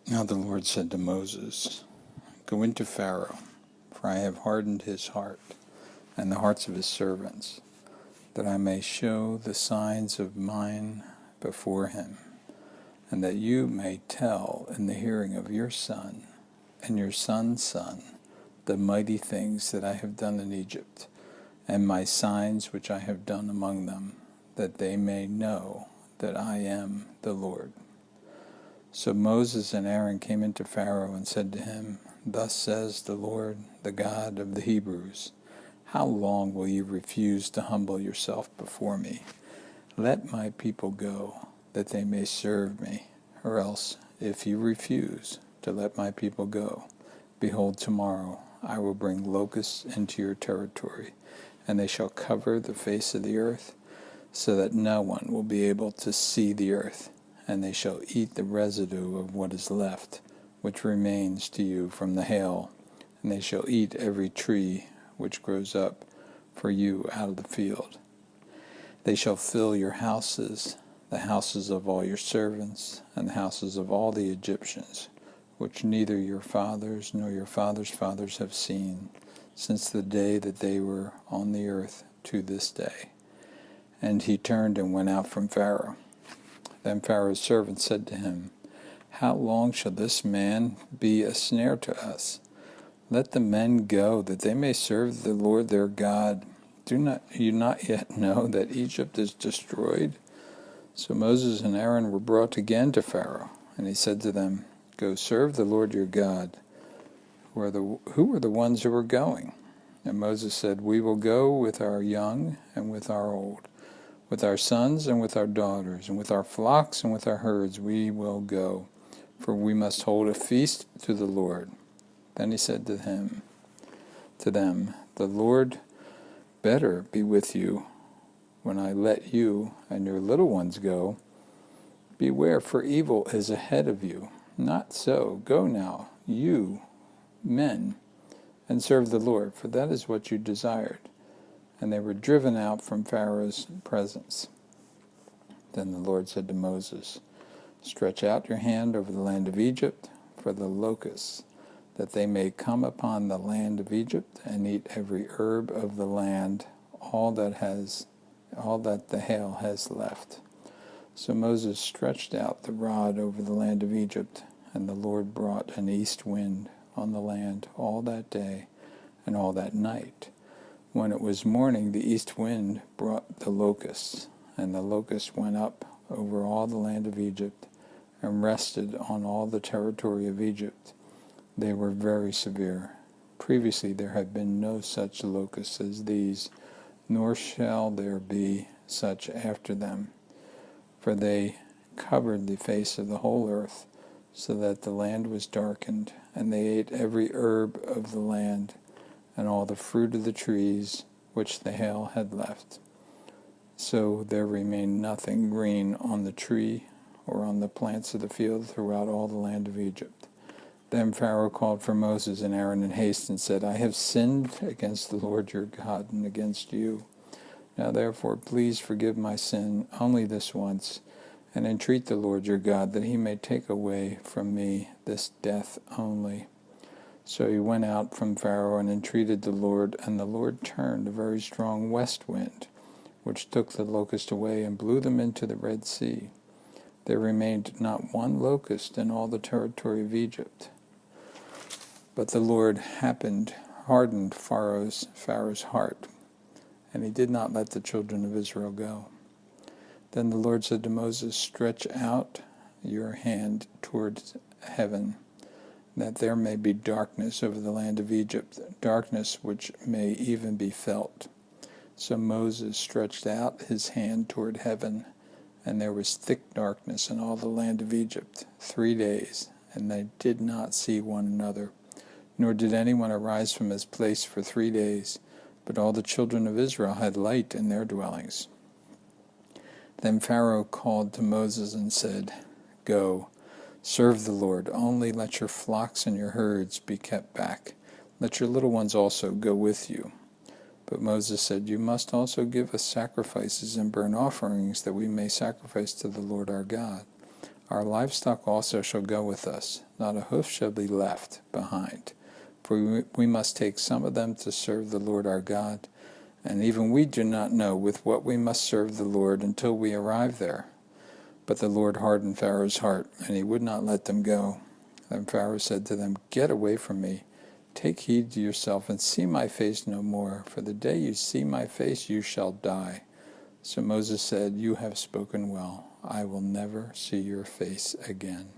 Now the Lord said to Moses, Go into Pharaoh, for I have hardened his heart and the hearts of his servants, that I may show the signs of mine before him, and that you may tell in the hearing of your son and your son's son the mighty things that I have done in Egypt, and my signs which I have done among them, that they may know that I am the Lord. So Moses and Aaron came into Pharaoh and said to him, Thus says the Lord, the God of the Hebrews, How long will you refuse to humble yourself before me? Let my people go, that they may serve me. Or else, if you refuse to let my people go, behold, tomorrow I will bring locusts into your territory, and they shall cover the face of the earth, so that no one will be able to see the earth. And they shall eat the residue of what is left, which remains to you from the hail, and they shall eat every tree which grows up for you out of the field. They shall fill your houses, the houses of all your servants, and the houses of all the Egyptians, which neither your fathers nor your fathers' fathers have seen, since the day that they were on the earth to this day. And he turned and went out from Pharaoh. Then Pharaoh's servants said to him, How long shall this man be a snare to us? Let the men go, that they may serve the Lord their God. Do you not yet know that Egypt is destroyed? So Moses and Aaron were brought again to Pharaoh, and he said to them, Go serve the Lord your God. Who were the ones who were going? And Moses said, We will go with our young and with our old, with our sons and with our daughters, and with our flocks and with our herds we will go, for we must hold a feast to the Lord. Then he said to them, The Lord better be with you when I let you and your little ones go. Beware, for evil is ahead of you. Not so. Go now, you men, and serve the Lord, for that is what you desired. And they were driven out from Pharaoh's presence. Then the Lord said to Moses, Stretch out your hand over the land of Egypt for the locusts, that they may come upon the land of Egypt and eat every herb of the land, all that the hail has left. So Moses stretched out the rod over the land of Egypt, and the Lord brought an east wind on the land all that day and all that night. When it was morning, the east wind brought the locusts, and the locusts went up over all the land of Egypt and rested on all the territory of Egypt. They were very severe. Previously there had been no such locusts as these, nor shall there be such after them. For they covered the face of the whole earth, so that the land was darkened, and they ate every herb of the land, and all the fruit of the trees which the hail had left. So there remained nothing green on the tree or on the plants of the field throughout all the land of Egypt. Then Pharaoh called for Moses and Aaron in haste and said, I have sinned against the Lord your God and against you. Now therefore please forgive my sin only this once, and entreat the Lord your God that he may take away from me this death only. So he went out from Pharaoh and entreated the Lord, and the Lord turned a very strong west wind, which took the locust away and blew them into the Red Sea. There remained not one locust in all the territory of Egypt. But the Lord hardened Pharaoh's heart, and he did not let the children of Israel go. Then the Lord said to Moses, Stretch out your hand towards heaven, that there may be darkness over the land of Egypt, darkness which may even be felt. So Moses stretched out his hand toward heaven, and there was thick darkness in all the land of Egypt 3 days, and they did not see one another, nor did anyone arise from his place for 3 days, but all the children of Israel had light in their dwellings. Then Pharaoh called to Moses and said, Go, serve the Lord, only let your flocks and your herds be kept back. Let your little ones also go with you. But Moses said, You must also give us sacrifices and burnt offerings, that we may sacrifice to the Lord our God. Our livestock also shall go with us, not a hoof shall be left behind. For we must take some of them to serve the Lord our God, and even we do not know with what we must serve the Lord until we arrive there. But the Lord hardened Pharaoh's heart, and he would not let them go. Then Pharaoh said to them, Get away from me. Take heed to yourself, and see my face no more, for the day you see my face you shall die. So Moses said, You have spoken well. I will never see your face again.